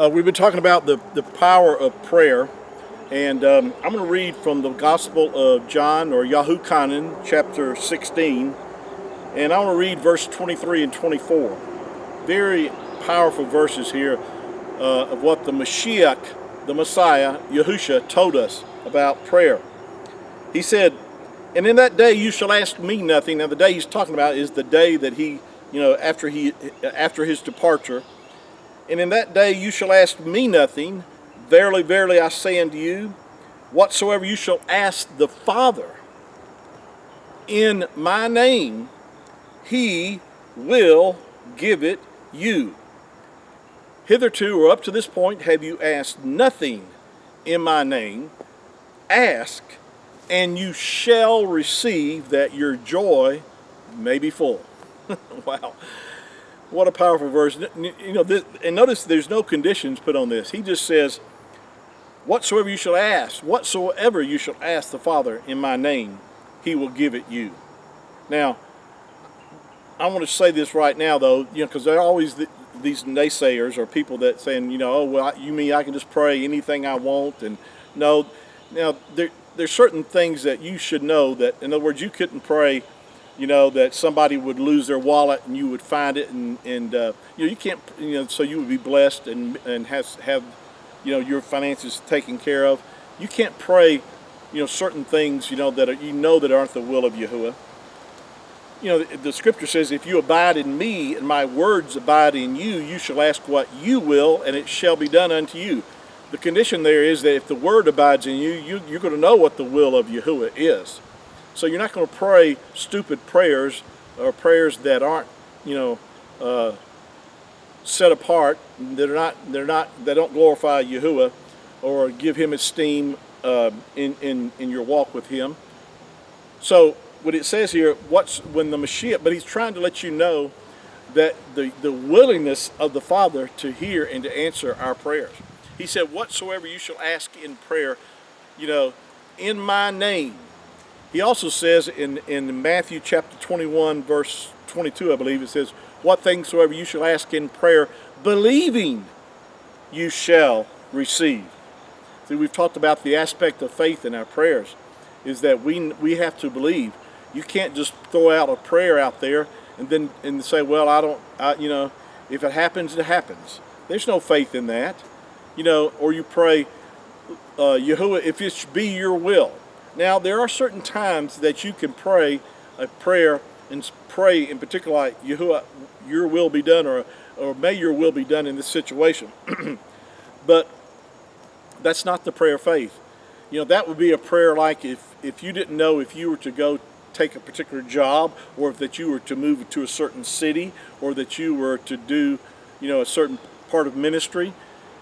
We've been talking about the power of prayer, and I'm going to read from the Gospel of John, or Yahuchanan, chapter 16, and I want to read verse 23 and 24. Very powerful verses here of what the Mashiach, the Messiah, Yahusha, told us about prayer. He said, "And in that day you shall ask me nothing." Now the day he's talking about is the day that he, after his departure. "And in that day you shall ask me nothing. Verily, verily, I say unto you, whatsoever you shall ask the Father in my name, he will give it you. Hitherto, or up to this point, have you asked nothing in my name. Ask, and you shall receive, that your joy may be full." Wow. What a powerful verse. And notice there's no conditions put on this. He just says, whatsoever you shall ask the Father in my name, he will give it you. Now, I want to say this right now, though, because there are always these naysayers or people that saying, oh, well, you mean I can just pray anything I want? And no, now there's certain things that you should know that, in other words, you couldn't pray that somebody would lose their wallet and you would find it, and you can't, so you would be blessed and have your finances taken care of. You can't pray, certain things, that that aren't the will of Yahuwah. The scripture says, if you abide in me and my words abide in you, you shall ask what you will, and it shall be done unto you. The condition there is that if the word abides in you, you're going to know what the will of Yahuwah is. So you're not going to pray stupid prayers or prayers that aren't, set apart. They don't glorify Yahuwah or give him esteem in your walk with him. So what it says here, when the Mashiach, but he's trying to let you know that the willingness of the Father to hear and to answer our prayers. He said, whatsoever you shall ask in prayer, in my name. He also says in Matthew chapter 21, verse 22, I believe, it says, what things soever you shall ask in prayer, believing you shall receive. See, we've talked about the aspect of faith in our prayers, is that we have to believe. You can't just throw out a prayer out there and say, well, if it happens, it happens. There's no faith in that. Or you pray, Yahuwah, if it be your will. Now, there are certain times that you can pray a prayer and pray in particular, like, Yahuwah, your will be done, or may your will be done in this situation. But that's not the prayer of faith. That would be a prayer like if you didn't know if you were to go take a particular job, or if that you were to move to a certain city, or that you were to do, a certain part of ministry.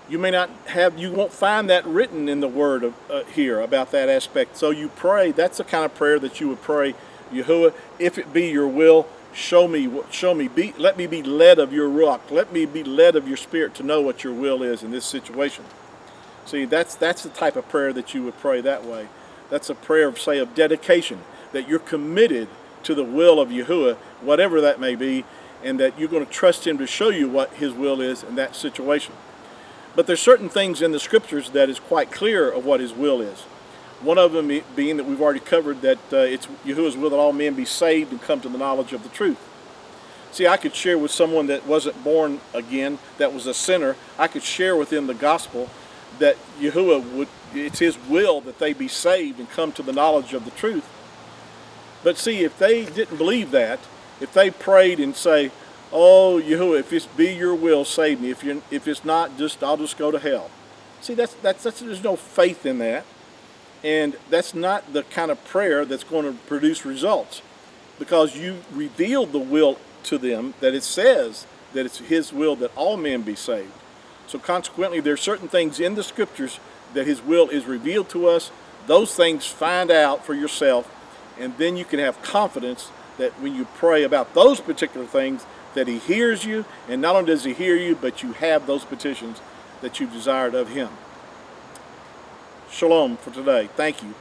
You won't find that written in the word of, here about that aspect. So you pray, that's the kind of prayer that you would pray, Yahuwah, if it be your will, let me be led of your ruach, let me be led of your spirit to know what your will is in this situation. See, that's the type of prayer that you would pray that way. That's a prayer of, say, of dedication, that you're committed to the will of Yahuwah, whatever that may be, and that you're going to trust him to show you what his will is in that situation. But there's certain things in the scriptures that is quite clear of what his will is. One of them being that we've already covered, that it's Yahuwah's will that all men be saved and come to the knowledge of the truth. See, I could share with someone that wasn't born again, that was a sinner, I could share with them the gospel that Yahuwah it's his will that they be saved and come to the knowledge of the truth. But see, if they didn't believe that, if they prayed and say, oh, Yahuwah, if it's be your will, save me. If it's not, I'll just go to hell. See, that's there's no faith in that, and that's not the kind of prayer that's going to produce results, because you revealed the will to them, that it says that it's his will that all men be saved. So consequently, there are certain things in the scriptures that his will is revealed to us. Those things find out for yourself, and then you can have confidence that when you pray about those particular things, that he hears you, and not only does he hear you, but you have those petitions that you've desired of him. Shalom for today. Thank you.